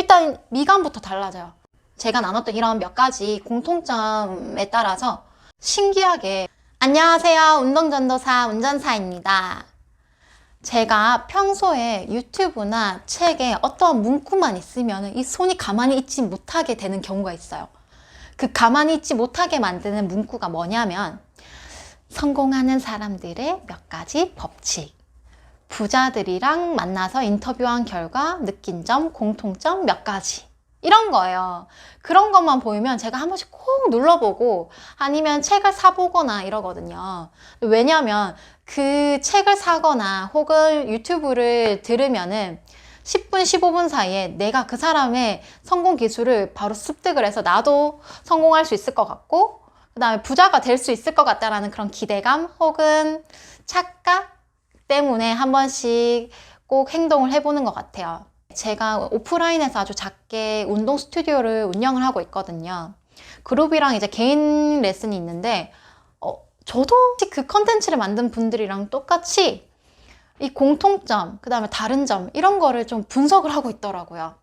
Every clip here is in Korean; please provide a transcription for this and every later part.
일단 미감부터 달라져요. 제가 나눴던 이런 몇 가지 공통점에 따라서 신기하게 안녕하세요. 운동전도사 운전사입니다. 제가 평소에 유튜브나 책에 어떤 문구만 있으면 이 손이 가만히 있지 못하게 되는 경우가 있어요. 그 가만히 있지 못하게 만드는 문구가 뭐냐면 성공하는 사람들의 몇 가지 법칙, 부자들이랑 만나서 인터뷰한 결과 느낀 점, 공통점 몇 가지, 이런 거예요. 그런 것만 보이면 제가 한 번씩 꼭 눌러보고 아니면 책을 사보거나 이러거든요. 왜냐면 그 책을 사거나 혹은 유튜브를 들으면은 10분, 15분 사이에 내가 그 사람의 성공 기술을 바로 습득을 해서 나도 성공할 수 있을 것 같고, 그 다음에 부자가 될 수 있을 것 같다라는 그런 기대감 혹은 착각 때문에 한 번씩 꼭 행동을 해보는 것 같아요. 제가 오프라인에서 아주 작게 운동 스튜디오를 운영을 하고 있거든요. 그룹이랑 이제 개인 레슨이 있는데 저도 그 컨텐츠를 만든 분들이랑 똑같이 이 공통점, 그 다음에 다른 점 이런 거를 좀 분석을 하고 있더라고요.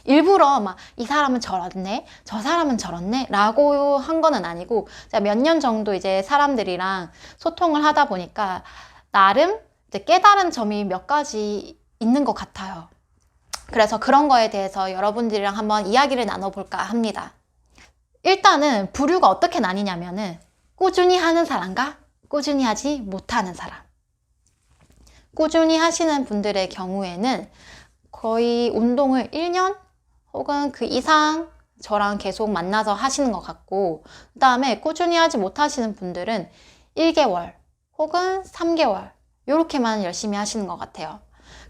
일부러 막 이 사람은 저렇네, 저 사람은 저렇네 라고 한 거는 아니고 제가 몇 년 정도 이제 사람들이랑 소통을 하다 보니까 나름 이제 깨달은 점이 몇 가지 있는 것 같아요. 그래서 그런 거에 대해서 여러분들이랑 한번 이야기를 나눠볼까 합니다. 일단은 부류가 어떻게 나뉘냐면은 꾸준히 하는 사람과 꾸준히 하지 못하는 사람. 꾸준히 하시는 분들의 경우에는 거의 운동을 1년 혹은 그 이상 저랑 계속 만나서 하시는 것 같고, 그 다음에 꾸준히 하지 못하시는 분들은 1개월 혹은 3개월 이렇게만 열심히 하시는 것 같아요.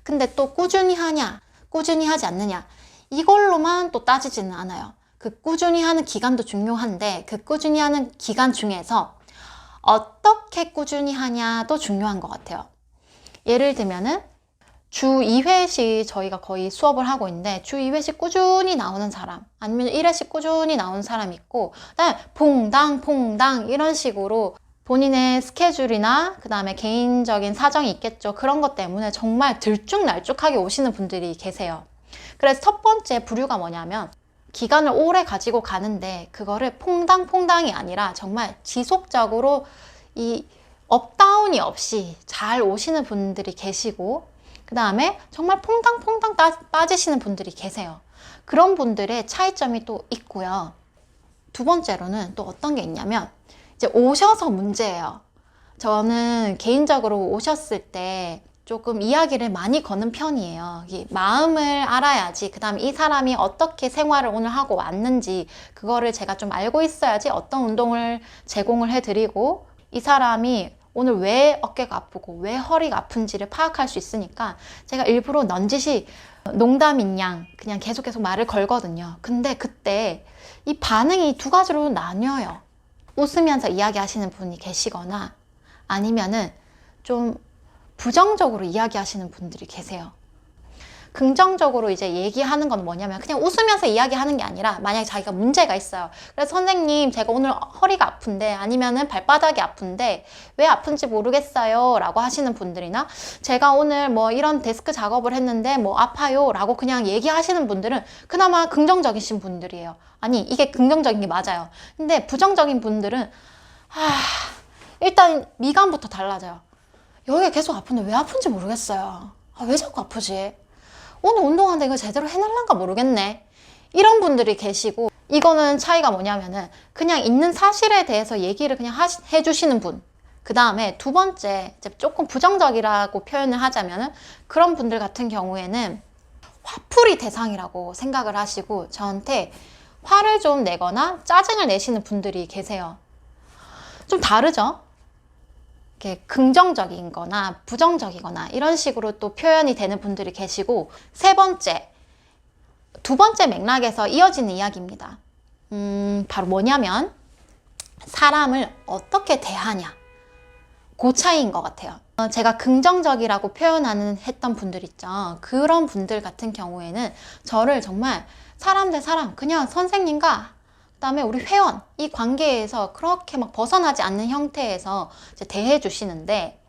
근데 또 꾸준히 하냐 꾸준히 하지 않느냐 이걸로만 또 따지지는 않아요. 그 꾸준히 하는 기간도 중요한데 그 꾸준히 하는 기간 중에서 어떻게 꾸준히 하냐도 중요한 것 같아요. 예를 들면은 주 2회씩 저희가 거의 수업을 하고 있는데 주 2회씩 꾸준히 나오는 사람, 아니면 1회씩 꾸준히 나오는 사람이 있고, 그다음에 퐁당 이런 식으로 본인의 스케줄이나 그 다음에 개인적인 사정이 있겠죠. 그런 것 때문에 정말 들쭉날쭉하게 오시는 분들이 계세요. 그래서 첫 번째 부류가 뭐냐면 기간을 오래 가지고 가는데 그거를 퐁당퐁당이 아니라 정말 지속적으로 이 업다운이 없이 잘 오시는 분들이 계시고, 그 다음에 정말 퐁당퐁당 빠지시는 분들이 계세요. 그런 분들의 차이점이 또 있고요. 두 번째로는 또 어떤 게 있냐면 이제 오셔서 문제예요. 저는 개인적으로 오셨을 때 조금 이야기를 많이 거는 편이에요. 마음을 알아야지, 그 다음에 이 사람이 어떻게 생활을 오늘 하고 왔는지 그거를 제가 좀 알고 있어야지 어떤 운동을 제공을 해드리고 이 사람이 오늘 왜 어깨가 아프고 왜 허리가 아픈지를 파악할 수 있으니까 제가 일부러 넌지시 농담인 양 그냥 계속 말을 걸거든요. 근데 그때 이 반응이 두 가지로 나뉘어요. 웃으면서 이야기하시는 분이 계시거나 아니면은 좀 부정적으로 이야기하시는 분들이 계세요. 긍정적으로 이제 얘기하는 건 뭐냐면 그냥 웃으면서 이야기하는 게 아니라 만약에 자기가 문제가 있어요. 그래서 선생님 제가 오늘 허리가 아픈데 아니면은 발바닥이 아픈데 왜 아픈지 모르겠어요 라고 하시는 분들이나 제가 오늘 뭐 이런 데스크 작업을 했는데 뭐 아파요 라고 그냥 얘기하시는 분들은 그나마 긍정적이신 분들이에요. 아니 이게 긍정적인 게 맞아요. 근데 부정적인 분들은 일단 미감부터 달라져요. 여기가 계속 아픈데 왜 아픈지 모르겠어요. 왜 자꾸 아프지? 오늘 운동하는데 이거 제대로 해낼란가 모르겠네. 이런 분들이 계시고, 이거는 차이가 뭐냐면은 그냥 있는 사실에 대해서 얘기를 그냥 해주시는 분. 그 다음에 두 번째, 이제 조금 부정적이라고 표현을 하자면은 그런 분들 같은 경우에는 화풀이 대상이라고 생각을 하시고 저한테 화를 좀 내거나 짜증을 내시는 분들이 계세요. 좀 다르죠? 긍정적인 거나 부정적이거나 이런 식으로 또 표현이 되는 분들이 계시고, 두 번째 맥락에서 이어지는 이야기입니다. 바로 뭐냐면 사람을 어떻게 대하냐, 그 차이인 것 같아요. 제가 긍정적이라고 했던 분들 있죠. 그런 분들 같은 경우에는 저를 정말 사람 대 사람 그냥 선생님과 그다음에 우리 회원 이 관계에서 그렇게 막 벗어나지 않는 형태에서 이제 대해 주시는데,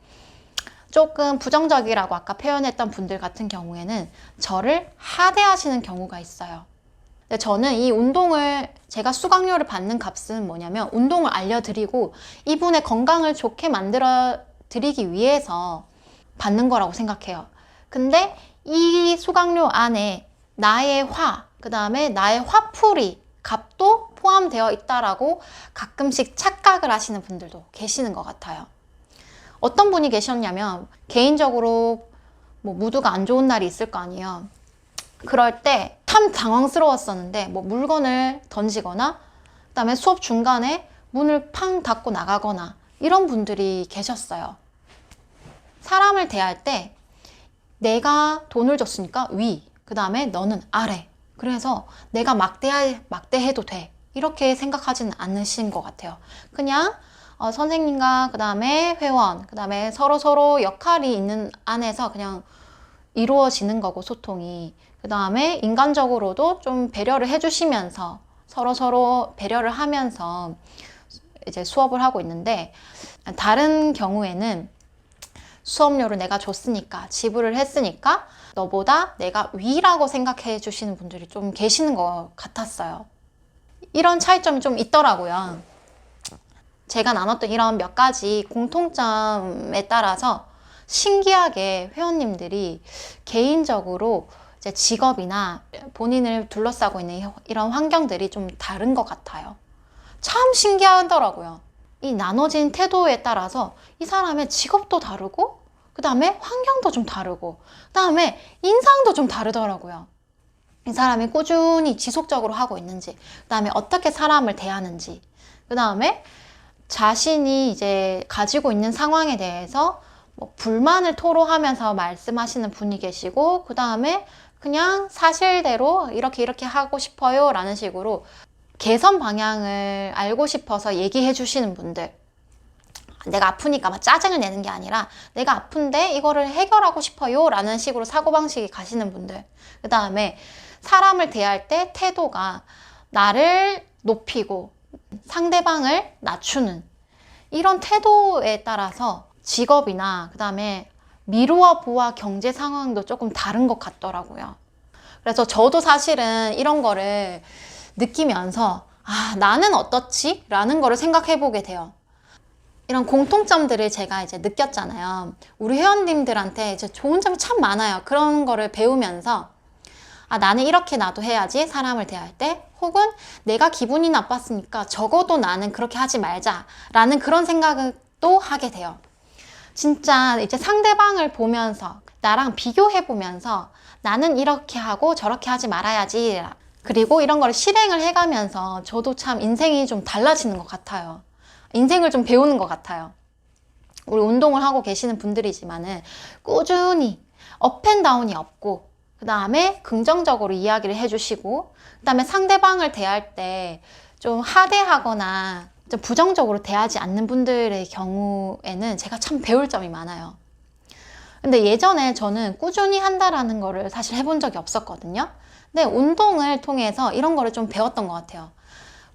조금 부정적이라고 아까 표현했던 분들 같은 경우에는 저를 하대하시는 경우가 있어요. 근데 저는 이 운동을, 제가 수강료를 받는 값은 뭐냐면 운동을 알려드리고 이분의 건강을 좋게 만들어 드리기 위해서 받는 거라고 생각해요. 근데 이 수강료 안에 나의 그 다음에 나의 화풀이 값도 포함되어 있다라고 가끔씩 착각을 하시는 분들도 계시는 것 같아요. 어떤 분이 계셨냐면 개인적으로 뭐 무드가 안 좋은 날이 있을 거 아니에요. 그럴 때 참 당황스러웠었는데 뭐 물건을 던지거나 그다음에 수업 중간에 문을 팡 닫고 나가거나 이런 분들이 계셨어요. 사람을 대할 때 내가 돈을 줬으니까 위, 그 다음에 너는 아래. 그래서 내가 막대해도 돼. 이렇게 생각하지는 않으신 것 같아요. 그냥 선생님과 그 다음에 회원, 그 다음에 서로 역할이 있는 안에서 그냥 이루어지는 거고, 소통이. 그 다음에 인간적으로도 좀 배려를 해주시면서 서로 배려를 하면서 이제 수업을 하고 있는데, 다른 경우에는 수업료를 내가 줬으니까, 지불을 했으니까 너보다 내가 위라고 생각해 주시는 분들이 좀 계시는 것 같았어요. 이런 차이점이 좀 있더라고요. 제가 나눴던 이런 몇 가지 공통점에 따라서 신기하게 회원님들이 개인적으로 이제 직업이나 본인을 둘러싸고 있는 이런 환경들이 좀 다른 것 같아요. 참 신기하더라고요. 이 나눠진 태도에 따라서 이 사람의 직업도 다르고, 그 다음에 환경도 좀 다르고, 그 다음에 인상도 좀 다르더라고요. 이 사람이 꾸준히 지속적으로 하고 있는지, 그 다음에 어떻게 사람을 대하는지, 그 다음에 자신이 이제 가지고 있는 상황에 대해서 뭐 불만을 토로하면서 말씀하시는 분이 계시고, 그 다음에 그냥 사실대로 이렇게 하고 싶어요 라는 식으로 개선 방향을 알고 싶어서 얘기해 주시는 분들, 내가 아프니까 막 짜증을 내는 게 아니라 내가 아픈데 이거를 해결하고 싶어요 라는 식으로 사고방식이 가시는 분들, 그 다음에 사람을 대할 때 태도가 나를 높이고 상대방을 낮추는 이런 태도에 따라서 직업이나 그 다음에 미루어 보아 경제 상황도 조금 다른 것 같더라고요. 그래서 저도 사실은 이런 거를 느끼면서 나는 어떻지? 라는 거를 생각해 보게 돼요. 이런 공통점들을 제가 이제 느꼈잖아요. 우리 회원님들한테 이제 좋은 점이 참 많아요. 그런 거를 배우면서 나는 이렇게 나도 해야지, 사람을 대할 때. 혹은 내가 기분이 나빴으니까 적어도 나는 그렇게 하지 말자 라는 그런 생각을 또 하게 돼요. 진짜 이제 상대방을 보면서 나랑 비교해 보면서 나는 이렇게 하고 저렇게 하지 말아야지, 그리고 이런 거를 실행을 해가면서 저도 참 인생이 좀 달라지는 것 같아요. 인생을 좀 배우는 것 같아요. 우리 운동을 하고 계시는 분들이지만은 꾸준히 업앤다운이 없고, 그 다음에 긍정적으로 이야기를 해주시고, 그 다음에 상대방을 대할 때 좀 하대하거나 좀 부정적으로 대하지 않는 분들의 경우에는 제가 참 배울 점이 많아요. 근데 예전에 저는 꾸준히 한다라는 거를 사실 해본 적이 없었거든요. 근데 운동을 통해서 이런 거를 좀 배웠던 것 같아요.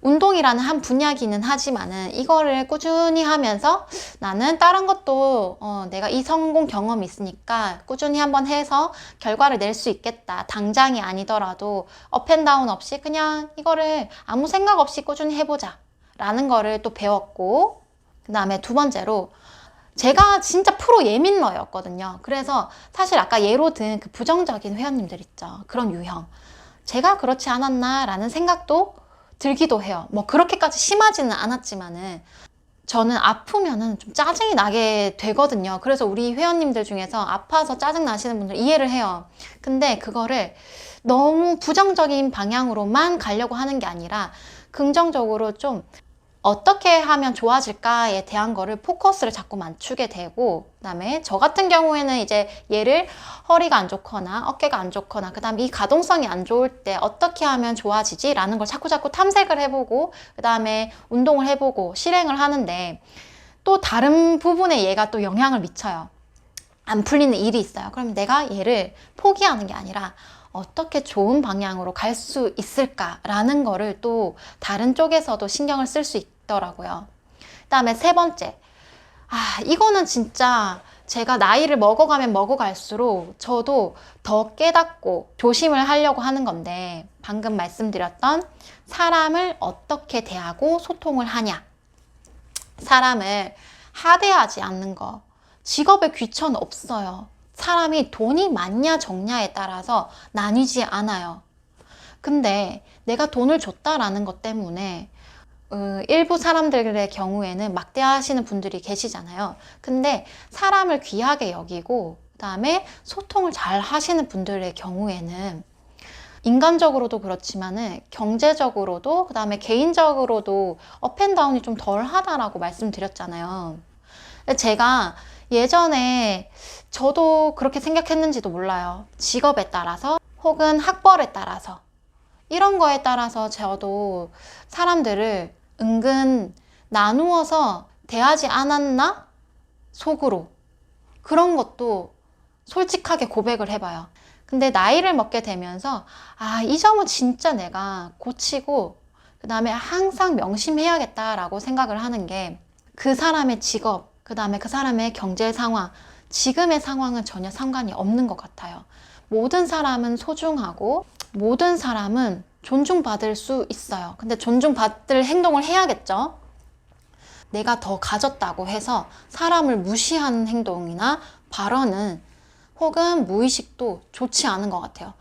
운동이라는 한 분야기는 하지만은 이거를 꾸준히 하면서 나는 다른 것도 내가 이 성공 경험이 있으니까 꾸준히 한번 해서 결과를 낼 수 있겠다. 당장이 아니더라도 업앤다운 없이 그냥 이거를 아무 생각 없이 꾸준히 해보자 라는 거를 또 배웠고, 그 다음에 두 번째로 제가 진짜 프로 예민러였거든요. 그래서 사실 아까 예로 든 그 부정적인 회원님들 있죠. 그런 유형. 제가 그렇지 않았나 라는 생각도 들기도 해요. 뭐 그렇게까지 심하지는 않았지만은 저는 아프면은 좀 짜증이 나게 되거든요. 그래서 우리 회원님들 중에서 아파서 짜증 나시는 분들 이해를 해요. 근데 그거를 너무 부정적인 방향으로만 가려고 하는 게 아니라 긍정적으로 좀 어떻게 하면 좋아질까에 대한 거를 포커스를 자꾸 맞추게 되고, 그 다음에 저 같은 경우에는 이제 얘를 허리가 안 좋거나 어깨가 안 좋거나 그 다음에 이 가동성이 안 좋을 때 어떻게 하면 좋아지지? 라는 걸 자꾸 탐색을 해보고, 그 다음에 운동을 해보고 실행을 하는데 또 다른 부분에 얘가 또 영향을 미쳐요. 안 풀리는 일이 있어요. 그럼 내가 얘를 포기하는 게 아니라 어떻게 좋은 방향으로 갈 수 있을까라는 거를 또 다른 쪽에서도 신경을 쓸 수 있더라고요. 그 다음에 세 번째, 이거는 진짜 제가 나이를 먹어가면 먹어갈수록 저도 더 깨닫고 조심을 하려고 하는 건데, 방금 말씀드렸던 사람을 어떻게 대하고 소통을 하냐, 사람을 하대하지 않는 거. 직업에 귀천 없어요. 사람이 돈이 많냐 적냐에 따라서 나뉘지 않아요. 근데 내가 돈을 줬다라는 것 때문에 일부 사람들의 경우에는 막대하시는 분들이 계시잖아요. 근데 사람을 귀하게 여기고 그다음에 소통을 잘 하시는 분들의 경우에는 인간적으로도 그렇지만은 경제적으로도 그다음에 개인적으로도 업앤다운이 좀 덜 하다라고 말씀드렸잖아요. 제가 예전에 저도 그렇게 생각했는지도 몰라요. 직업에 따라서 혹은 학벌에 따라서 이런 거에 따라서 저도 사람들을 은근 나누어서 대하지 않았나? 속으로. 그런 것도 솔직하게 고백을 해봐요. 근데 나이를 먹게 되면서 이 점은 진짜 내가 고치고 그 다음에 항상 명심해야겠다라고 생각을 하는 게, 그 사람의 직업, 그 다음에 그 사람의 경제 상황, 지금의 상황은 전혀 상관이 없는 것 같아요. 모든 사람은 소중하고 모든 사람은 존중받을 수 있어요. 근데 존중받을 행동을 해야겠죠. 내가 더 가졌다고 해서 사람을 무시하는 행동이나 발언은 혹은 무의식도 좋지 않은 것 같아요.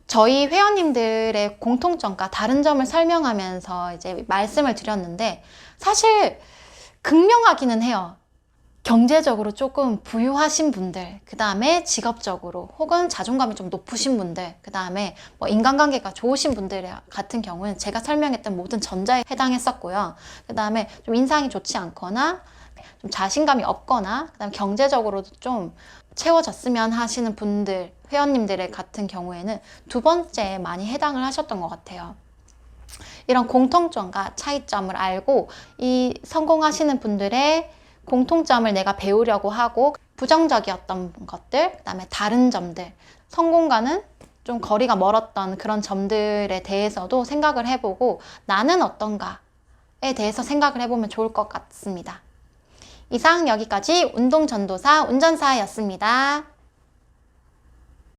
저희 회원님들의 공통점과 다른 점을 설명하면서 이제 말씀을 드렸는데, 사실 극명하기는 해요. 경제적으로 조금 부유하신 분들, 그 다음에 직업적으로 혹은 자존감이 좀 높으신 분들, 그 다음에 뭐 인간관계가 좋으신 분들 같은 경우는 제가 설명했던 모든 전자에 해당했었고요. 그 다음에 좀 인상이 좋지 않거나 좀 자신감이 없거나 그 다음에 경제적으로도 좀 채워졌으면 하시는 분들, 회원님들의 같은 경우에는 두 번째에 많이 해당을 하셨던 것 같아요. 이런 공통점과 차이점을 알고 이 성공하시는 분들의 공통점을 내가 배우려고 하고, 부정적이었던 것들, 그 다음에 다른 점들, 성공과는 좀 거리가 멀었던 그런 점들에 대해서도 생각을 해보고 나는 어떤가에 대해서 생각을 해보면 좋을 것 같습니다. 이상 여기까지 운동전도사 운전사였습니다.